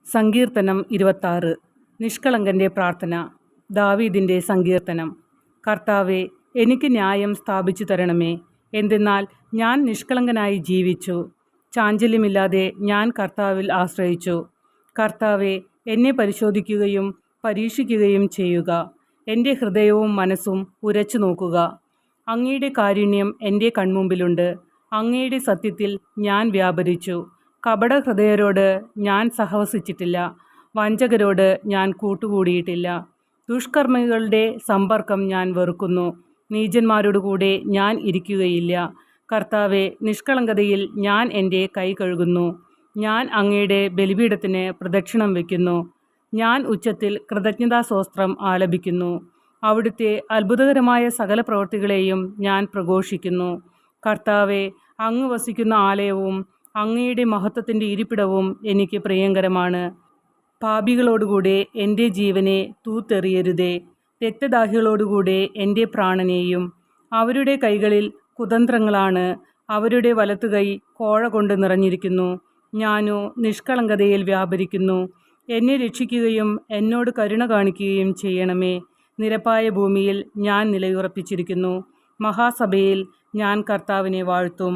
സങ്കീർത്തനം 26. നിഷ്കളങ്കൻ്റെ പ്രാർത്ഥന. ദാവീദിൻ്റെ സങ്കീർത്തനം. കർത്താവേ, എനിക്ക് ന്യായം സ്ഥാപിച്ചു തരണമേ. എന്തെന്നാൽ ഞാൻ നിഷ്കളങ്കനായി ജീവിച്ചു. ചാഞ്ചല്യമില്ലാതെ ഞാൻ കർത്താവിൽ ആശ്രയിച്ചു. കർത്താവേ, എന്നെ പരിശോധിക്കുകയും പരീക്ഷിക്കുകയും ചെയ്യുക. എൻ്റെ ഹൃദയവും മനസ്സും ഉരച്ചു നോക്കുക. അങ്ങയുടെ കാരുണ്യം എൻ്റെ കൺമുമ്പിലുണ്ട്. അങ്ങയുടെ സത്യത്തിൽ ഞാൻ വ്യാപരിച്ചു. കപടഹൃദയരോട് ഞാൻ സഹവസിച്ചിട്ടില്ല. വഞ്ചകരോട് ഞാൻ കൂട്ടുകൂടിയിട്ടില്ല. ദുഷ്കർമ്മികളുടെ സമ്പർക്കം ഞാൻ വെറുക്കുന്നു. നീചന്മാരോടുകൂടെ ഞാൻ ഇരിക്കുകയില്ല. കർത്താവെ, നിഷ്കളങ്കതയിൽ ഞാൻ എൻ്റെ കൈ കഴുകുന്നു. ഞാൻ അങ്ങയുടെ ബലിപീഠത്തിന് പ്രദക്ഷിണം വയ്ക്കുന്നു. ഞാൻ ഉച്ചത്തിൽ കൃതജ്ഞതാസ്തോത്രം ആലപിക്കുന്നു. അവിടുത്തെ അത്ഭുതകരമായ സകല പ്രവൃത്തികളെയും ഞാൻ പ്രഘോഷിക്കുന്നു. കർത്താവെ, അങ്ങ് വസിക്കുന്ന ആലയവും അങ്ങയുടെ മഹത്വത്തിൻ്റെ ഇരിപ്പിടവും എനിക്ക് പ്രിയങ്കരമാണ്. പാപികളോടുകൂടെ എൻ്റെ ജീവനെ തൂത്തെറിയരുതേ. രക്തദാഹികളോടുകൂടെ എൻ്റെ പ്രാണനെയും. അവരുടെ കൈകളിൽ കുതന്ത്രങ്ങളാണ്. അവരുടെ വലത്തുകൈ കോഴ കൊണ്ട് നിറഞ്ഞിരിക്കുന്നു. ഞാനോ നിഷ്കളങ്കതയിൽ വ്യാപരിക്കുന്നു. എന്നെ രക്ഷിക്കുകയും എന്നോട് കരുണ കാണിക്കുകയും ചെയ്യണമേ. നിരപ്പായ ഭൂമിയിൽ ഞാൻ നിലയുറപ്പിച്ചിരിക്കുന്നു. മഹാസഭയിൽ ഞാൻ കർത്താവിനെ വാഴ്ത്തും.